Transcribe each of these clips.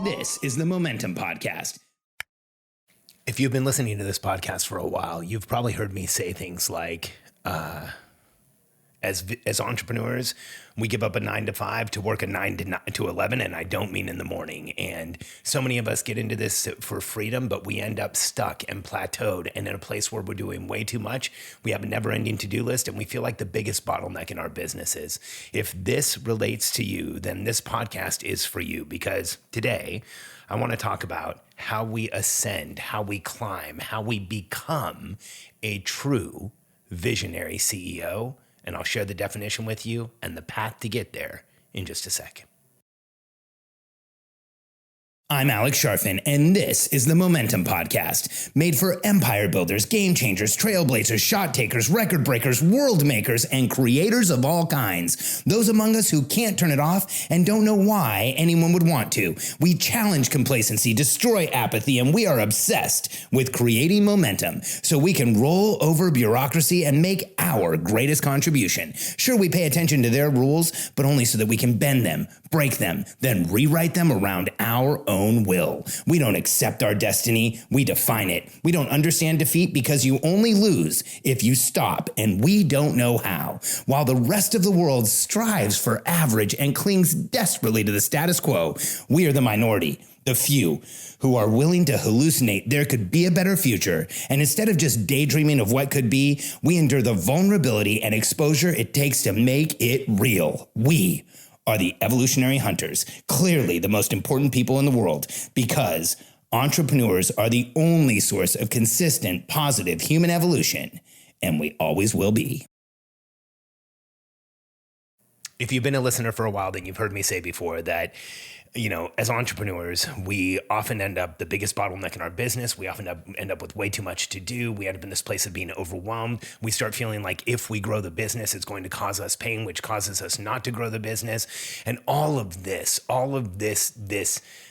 This is the Momentum Podcast. If you've been listening to this podcast for a while, you've probably heard me say things like, as entrepreneurs, we give up a 9 to 5 to work a 9 to 11, and I don't mean in the morning. And so many of us get into this for freedom, but we end up stuck and plateaued and in a place where we're doing way too much. We have a never-ending to-do list, and we feel like the biggest bottleneck in our businesses. If this relates to you, then this podcast is for you, because today I want to talk about how we ascend, how we climb, how we become a true visionary CEO. And I'll share the definition with you and the path to get there in just a second. I'm Alex Sharfin, and this is the Momentum Podcast, made for empire builders, game changers, trailblazers, shot takers, record breakers, world makers, and creators of all kinds. Those among us who can't turn it off and don't know why anyone would want to. We challenge complacency, destroy apathy, and we are obsessed with creating momentum so we can roll over bureaucracy and make our greatest contribution. Sure, we pay attention to their rules, but only so that we can bend them, break them, then rewrite them around our own will. We don't accept our destiny, we define it. We don't understand defeat because you only lose if you stop, and we don't know how. While the rest of the world strives for average and clings desperately to the status quo, we are the minority, the few, who are willing to hallucinate there could be a better future. And instead of just daydreaming of what could be, we endure the vulnerability and exposure it takes to make it real. We are the evolutionary hunters, clearly the most important people in the world, because entrepreneurs are the only source of consistent, positive human evolution, and we always will be. If you've been a listener for a while, then you've heard me say before that, as entrepreneurs, we often end up the biggest bottleneck in our business. We often end up with way too much to do. We end up in this place of being overwhelmed. We start feeling like if we grow the business, it's going to cause us pain, which causes us not to grow the business. And all of this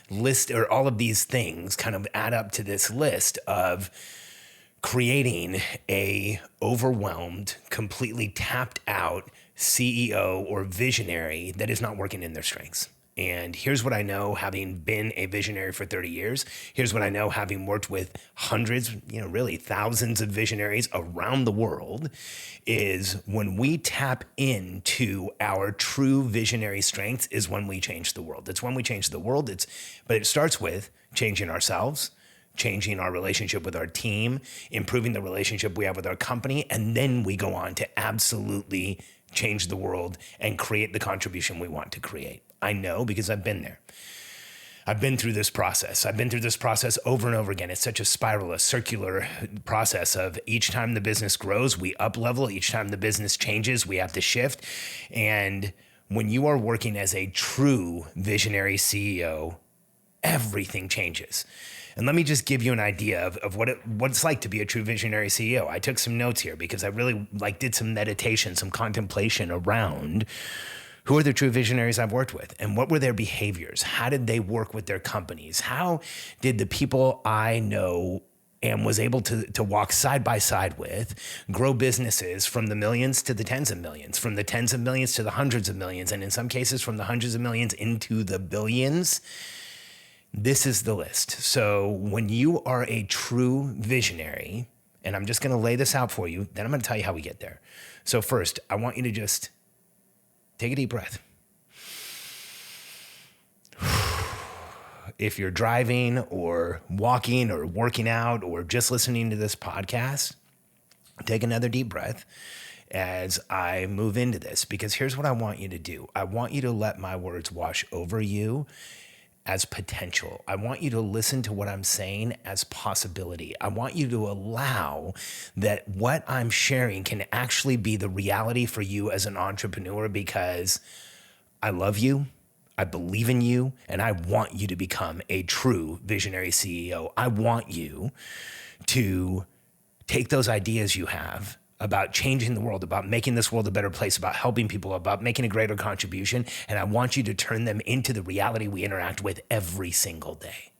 list, or all of these things kind of add up to this list of creating a overwhelmed, completely tapped out CEO or visionary that is not working in their strengths. And here's what I know, having been a visionary for 30 years. Here's what I know, having worked with hundreds, really thousands of visionaries around the world, is when we tap into our true visionary strengths is when we change the world. It's when we change the world. But it starts with changing ourselves, changing our relationship with our team, improving the relationship we have with our company, and then we go on to absolutely change the world and create the contribution we want to create. I know because I've been there. I've been through this process. I've been through this process over and over again. It's such a spiral, a circular process of each time the business grows, we up level. Each time the business changes, we have to shift. And when you are working as a true visionary CEO, everything changes. And let me just give you an idea of what it's like to be a true visionary CEO. I took some notes here because I really did some meditation, some contemplation around who are the true visionaries I've worked with and what were their behaviors? How did they work with their companies? How did the people I know and was able to walk side by side with grow businesses from the millions to the tens of millions, from the tens of millions to the hundreds of millions, and in some cases from the hundreds of millions into the billions? This is the list. So when you are a true visionary, and I'm just going to lay this out for you, then I'm going to tell you how we get there. So first, I want you to just take a deep breath. If you're driving or walking or working out or just listening to this podcast, take another deep breath as I move into this, because here's what I want you to do. I want you to let my words wash over you as potential. I want you to listen to what I'm saying as possibility. I want you to allow that what I'm sharing can actually be the reality for you as an entrepreneur, because I love you, I believe in you, and I want you to become a true visionary CEO. I want you to take those ideas you have about changing the world, about making this world a better place, about helping people, about making a greater contribution. And I want you to turn them into the reality we interact with every single day.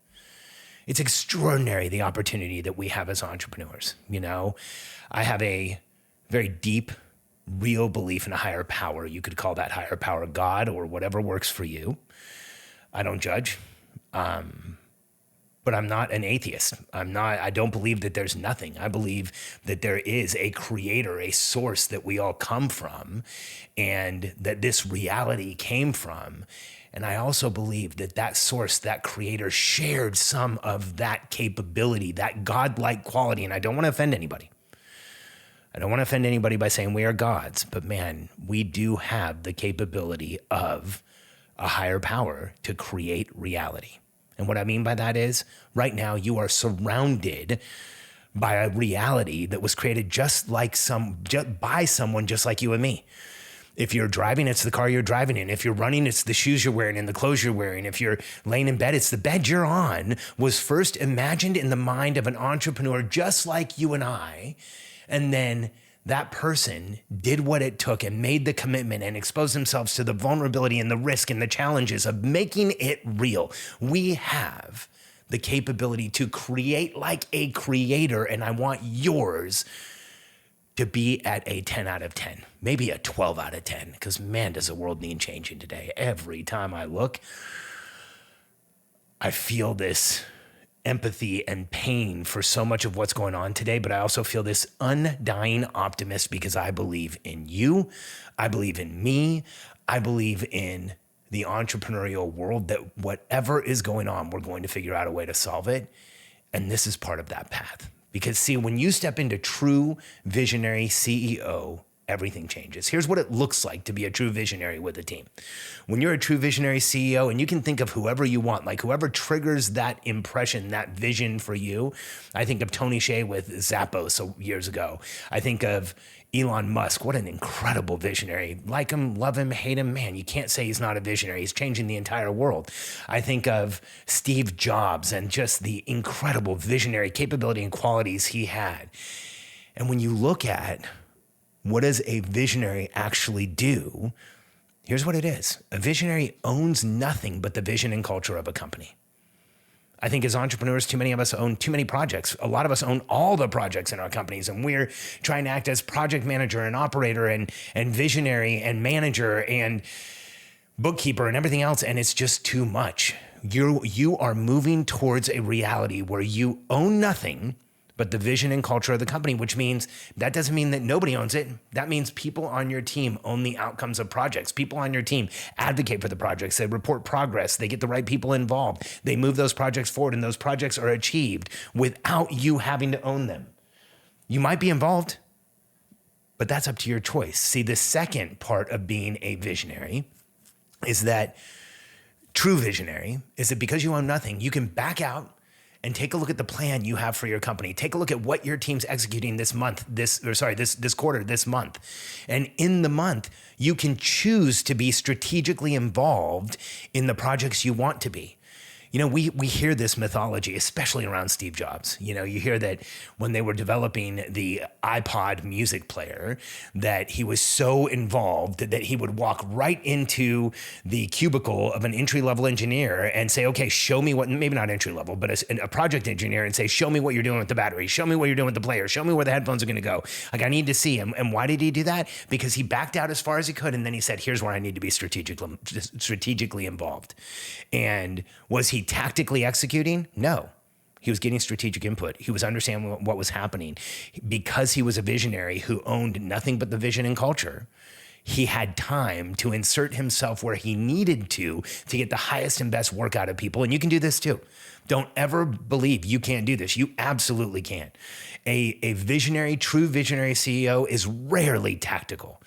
It's extraordinary, the opportunity that we have as entrepreneurs. I have a very deep, real belief in a higher power. You could call that higher power God or whatever works for you. I don't judge. But I'm not an atheist. I don't believe that there's nothing. I believe that there is a creator, a source that we all come from, and that this reality came from. And I also believe that that source, that creator, shared some of that capability, that godlike quality. And I don't want to offend anybody. I don't want to offend anybody by saying we are gods, but man, we do have the capability of a higher power to create reality. And what I mean by that is, right now you are surrounded by a reality that was created by someone just like you and me. If you're driving, it's the car you're driving in. If you're running, it's the shoes you're wearing and the clothes you're wearing. If you're laying in bed, it's the bed you're on, was first imagined in the mind of an entrepreneur just like you and I. And then that person did what it took and made the commitment and exposed themselves to the vulnerability and the risk and the challenges of making it real. We have the capability to create like a creator, and I want yours to be at a 10 out of 10, maybe a 12 out of 10, because man, does the world need changing today. Every time I look, I feel this empathy and pain for so much of what's going on today, but I also feel this undying optimist because I believe in you. I believe in me. I believe in the entrepreneurial world that whatever is going on, we're going to figure out a way to solve it. And this is part of that path. Because see, when you step into true visionary CEO, everything changes. Here's what it looks like to be a true visionary with a team. When you're a true visionary CEO, and you can think of whoever you want, like whoever triggers that impression, that vision for you. I think of Tony Hsieh with Zappos years ago. I think of Elon Musk. What an incredible visionary. Like him, love him, hate him. Man, you can't say he's not a visionary. He's changing the entire world. I think of Steve Jobs and just the incredible visionary capability and qualities he had. And when you look at what does a visionary actually do? Here's what it is. A visionary owns nothing but the vision and culture of a company. I think as entrepreneurs, too many of us own too many projects. A lot of us own all the projects in our companies, and we're trying to act as project manager and operator and visionary and manager and bookkeeper and everything else, and it's just too much. You are moving towards a reality where you own nothing but the vision and culture of the company, which means that doesn't mean that nobody owns it. That means people on your team own the outcomes of projects. People on your team advocate for the projects. They report progress. They get the right people involved. They move those projects forward, and those projects are achieved without you having to own them. You might be involved, but that's up to your choice. See, the second part of being a visionary is that true visionary is that because you own nothing, you can back out and take a look at the plan you have for your company. Take a look at what your team's executing this quarter, this month. And in the month, you can choose to be strategically involved in the projects you want to be. You know, we hear this mythology, especially around Steve Jobs. You know, you hear that when they were developing the iPod music player, that he was so involved that he would walk right into the cubicle of an entry-level engineer and say, okay, show me what, maybe not entry-level, but a project engineer, and say, show me what you're doing with the battery. Show me what you're doing with the player. Show me where the headphones are going to go. Like, I need to see him. And why did he do that? Because he backed out as far as he could, and then he said, here's where I need to be strategically involved. And was he tactically executing? No. He was getting strategic input. He was understanding what was happening. Because he was a visionary who owned nothing but the vision and culture, he had time to insert himself where he needed to get the highest and best work out of people. And you can do this too. Don't ever believe you can't do this. You absolutely can. A visionary, true visionary CEO is rarely tactical.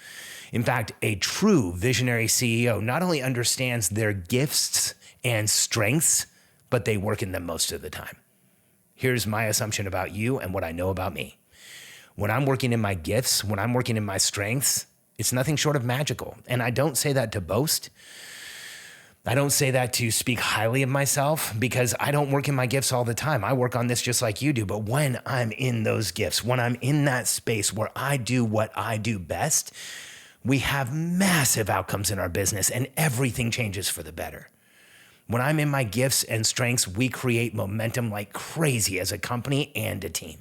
In fact, a true visionary CEO not only understands their gifts and strengths, but they work in them most of the time. Here's my assumption about you and what I know about me. When I'm working in my gifts, when I'm working in my strengths, it's nothing short of magical. And I don't say that to boast. I don't say that to speak highly of myself, because I don't work in my gifts all the time. I work on this just like you do. But when I'm in those gifts, when I'm in that space where I do what I do best, we have massive outcomes in our business, and everything changes for the better. When I'm in my gifts and strengths, we create momentum like crazy as a company and a team.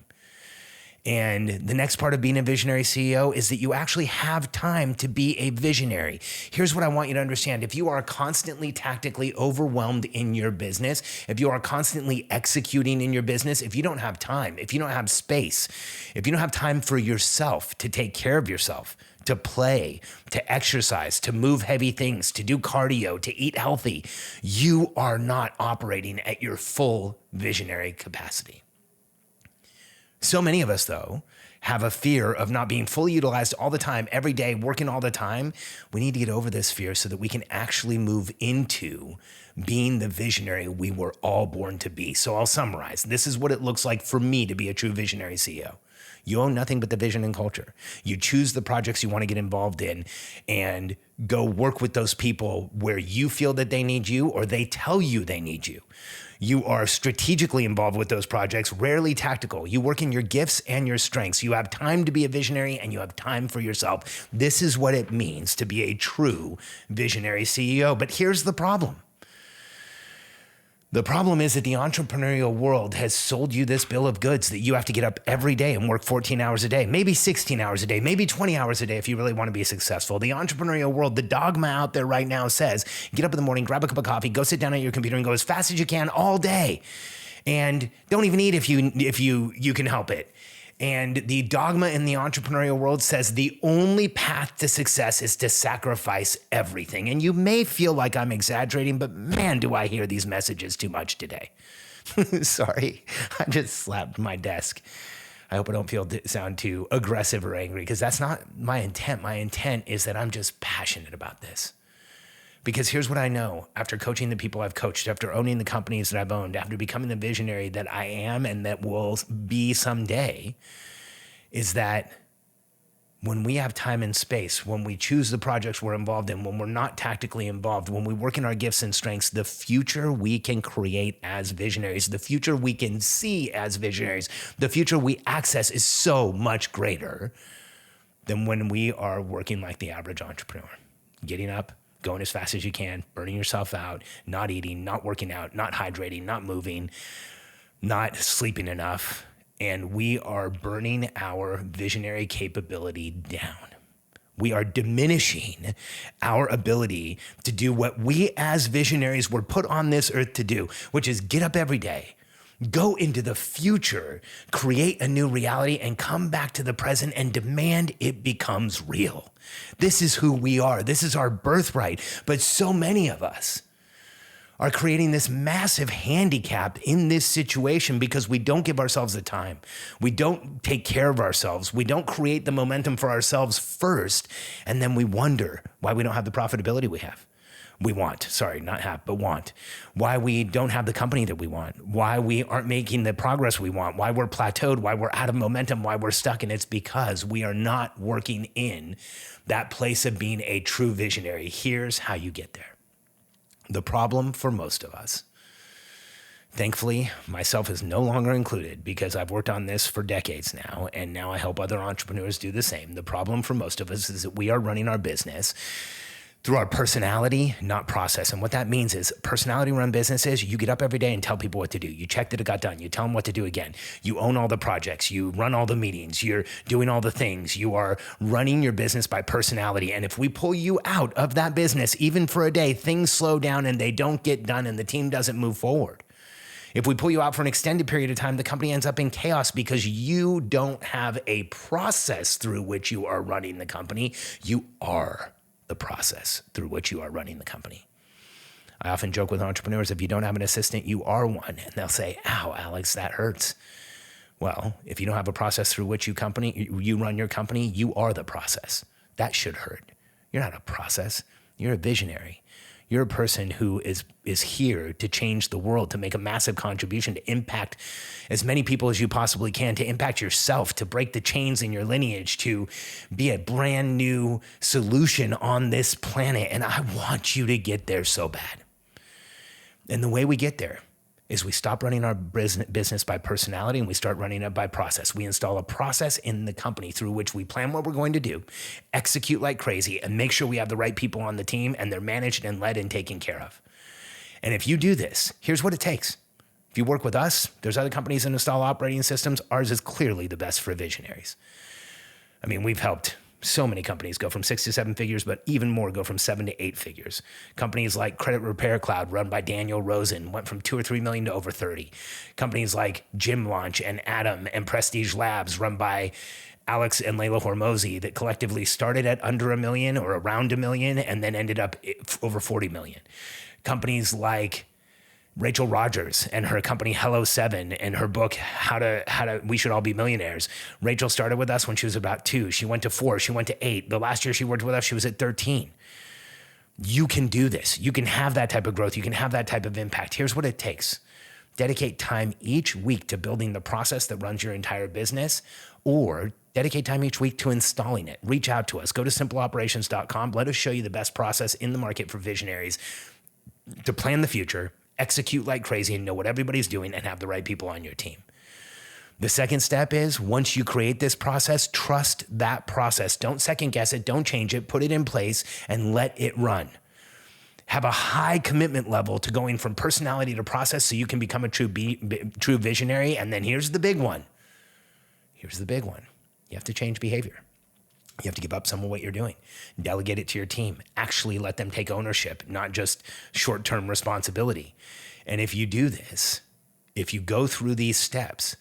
And the next part of being a visionary CEO is that you actually have time to be a visionary. Here's what I want you to understand. If you are constantly tactically overwhelmed in your business, if you are constantly executing in your business, if you don't have time, if you don't have space, if you don't have time for yourself to take care of yourself, to play, to exercise, to move heavy things, to do cardio, to eat healthy, you are not operating at your full visionary capacity. So many of us, though, have a fear of not being fully utilized all the time, every day, working all the time. We need to get over this fear so that we can actually move into being the visionary we were all born to be. So I'll summarize. This is what it looks like for me to be a true visionary CEO. You own nothing but the vision and culture. You choose the projects you want to get involved in and go work with those people where you feel that they need you or they tell you they need you. You are strategically involved with those projects, rarely tactical. You work in your gifts and your strengths. You have time to be a visionary and you have time for yourself. This is what it means to be a true visionary CEO. But here's the problem. The problem is that the entrepreneurial world has sold you this bill of goods that you have to get up every day and work 14 hours a day, maybe 16 hours a day, maybe 20 hours a day if you really want to be successful. The entrepreneurial world, the dogma out there right now says, get up in the morning, grab a cup of coffee, go sit down at your computer and go as fast as you can all day. And don't even eat if you can help it. And the dogma in the entrepreneurial world says the only path to success is to sacrifice everything. And you may feel like I'm exaggerating, but man, do I hear these messages too much today. Sorry, I just slapped my desk. I hope I don't sound too aggressive or angry because that's not my intent. My intent is that I'm just passionate about this. Because here's what I know after coaching the people I've coached, after owning the companies that I've owned, after becoming the visionary that I am and that will be someday, is that when we have time and space, when we choose the projects we're involved in, when we're not tactically involved, when we work in our gifts and strengths, the future we can create as visionaries, the future we can see as visionaries, the future we access is so much greater than when we are working like the average entrepreneur, getting up, going as fast as you can, burning yourself out, not eating, not working out, not hydrating, not moving, not sleeping enough. And we are burning our visionary capability down. We are diminishing our ability to do what we as visionaries were put on this earth to do, which is get up every day, go into the future, create a new reality, and come back to the present and demand it becomes real. This is who we are. This is our birthright. But so many of us are creating this massive handicap in this situation because we don't give ourselves the time. We don't take care of ourselves. We don't create the momentum for ourselves first. And then we wonder why we don't have the profitability we have. Want. Why we don't have the company that we want. Why we aren't making the progress we want. Why we're plateaued. Why we're out of momentum. Why we're stuck. And it's because we are not working in that place of being a true visionary. Here's how you get there. The problem for most of us, thankfully, myself is no longer included because I've worked on this for decades now, and now I help other entrepreneurs do the same. The problem for most of us is that we are running our business through our personality, not process. And what that means is personality-run businesses, you get up every day and tell people what to do. You check that it got done. You tell them what to do again. You own all the projects. You run all the meetings. You're doing all the things. You are running your business by personality. And if we pull you out of that business, even for a day, things slow down and they don't get done and the team doesn't move forward. If we pull you out for an extended period of time, the company ends up in chaos because you don't have a process through which you are running the company. You are the process through which you are running the company. I often joke with entrepreneurs, if you don't have an assistant, you are one. And they'll say, ow, Alex, that hurts. Well, if you don't have a process through which you run your company, you are the process. That should hurt. You're not a process. You're a visionary. You're a person who is here to change the world, to make a massive contribution, to impact as many people as you possibly can, to impact yourself, to break the chains in your lineage, to be a brand new solution on this planet. And I want you to get there so bad. And the way we get there is we stop running our business by personality and we start running it by process. We install a process in the company through which we plan what we're going to do, execute like crazy, and make sure we have the right people on the team and they're managed and led and taken care of. And if you do this, here's what it takes. If you work with us, there's other companies that install operating systems. Ours is clearly the best for visionaries. I mean, we've helped so many companies go from 6 to 7 figures, but even more go from 7 to 8 figures. Companies like Credit Repair Cloud, run by Daniel Rosen, went from 2 or 3 million to over 30. Companies like Gym Launch and Atom and Prestige Labs, run by Alex and Layla Hormozi, that collectively started at under $1 million or around $1 million and then ended up over 40 million. Companies like Rachel Rogers and her company Hello 7 and her book, How to We Should All Be Millionaires. Rachel started with us when she was about 2. She went to 4. She went to 8. The last year she worked with us, she was at 13. You can do this. You can have that type of growth. You can have that type of impact. Here's what it takes. Dedicate time each week to building the process that runs your entire business, or dedicate time each week to installing it. Reach out to us. Go to simpleoperations.com. Let us show you the best process in the market for visionaries to plan the future, execute like crazy, and know what everybody's doing and have the right people on your team. The second step is, once you create this process, trust that process. Don't second guess it. Don't change it. Put it in place and let it run. Have a high commitment level to going from personality to process so you can become a true visionary. And then here's the big one. Here's the big one. You have to change behavior. You have to give up some of what you're doing. Delegate it to your team. Actually let them take ownership, not just short-term responsibility. And if you do this, if you go through these steps,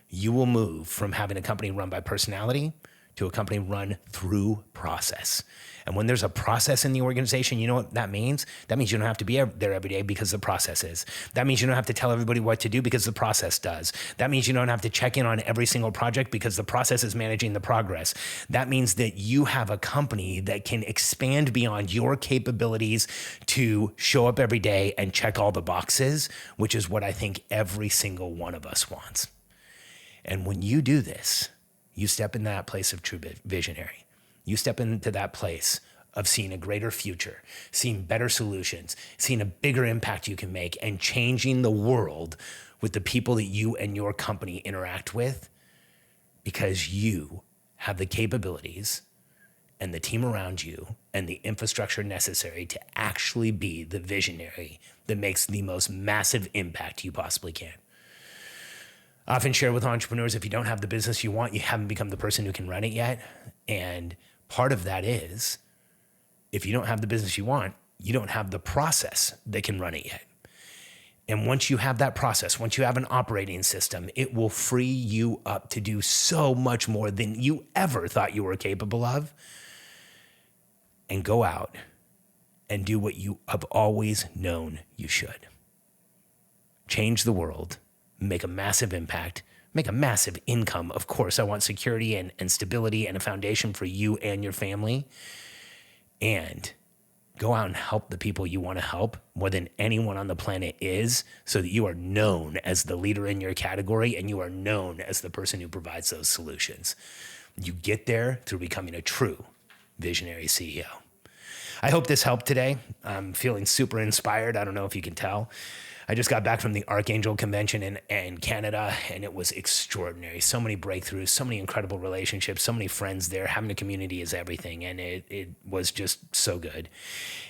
you will move from having a company run by personality to a company run through process. And when there's a process in the organization, you know what that means? That means you don't have to be there every day because the process is. That means you don't have to tell everybody what to do because the process does. That means you don't have to check in on every single project because the process is managing the progress. That means that you have a company that can expand beyond your capabilities to show up every day and check all the boxes, which is what I think every single one of us wants. And when you do this, you step in that place of true visionary. You step into that place of seeing a greater future, seeing better solutions, seeing a bigger impact you can make, and changing the world with the people that you and your company interact with, because you have the capabilities and the team around you and the infrastructure necessary to actually be the visionary that makes the most massive impact you possibly can. I often share with entrepreneurs, if you don't have the business you want, you haven't become the person who can run it yet. And part of that is, if you don't have the business you want, you don't have the process that can run it yet. And once you have that process, once you have an operating system, it will free you up to do so much more than you ever thought you were capable of. And go out and do what you have always known you should. Change the world. Make a massive impact, make a massive income. Of course, I want security and stability and a foundation for you and your family. And go out and help the people you want to help more than anyone on the planet is, so that you are known as the leader in your category and you are known as the person who provides those solutions. You get there through becoming a true visionary CEO. I hope this helped today. I'm feeling super inspired. I don't know if you can tell. I just got back from the Archangel Convention in Canada, and it was extraordinary. So many breakthroughs, so many incredible relationships, so many friends there. Having a community is everything, and it was just so good.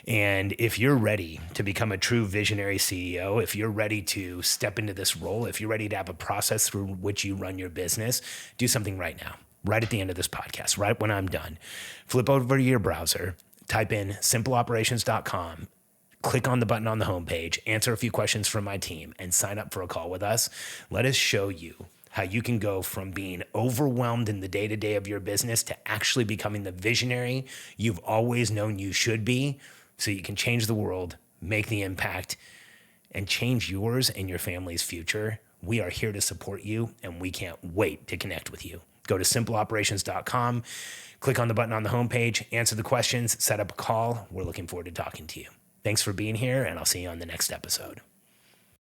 And if you're ready to become a true visionary CEO, if you're ready to step into this role, if you're ready to have a process through which you run your business, do something right now, right at the end of this podcast, right when I'm done. Flip over to your browser, type in simpleoperations.com, click on the button on the homepage, answer a few questions from my team, and sign up for a call with us. Let us show you how you can go from being overwhelmed in the day-to-day of your business to actually becoming the visionary you've always known you should be, so you can change the world, make the impact, and change yours and your family's future. We are here to support you, and we can't wait to connect with you. Go to simpleoperations.com, click on the button on the homepage, answer the questions, set up a call. We're looking forward to talking to you. Thanks for being here, and I'll see you on the next episode.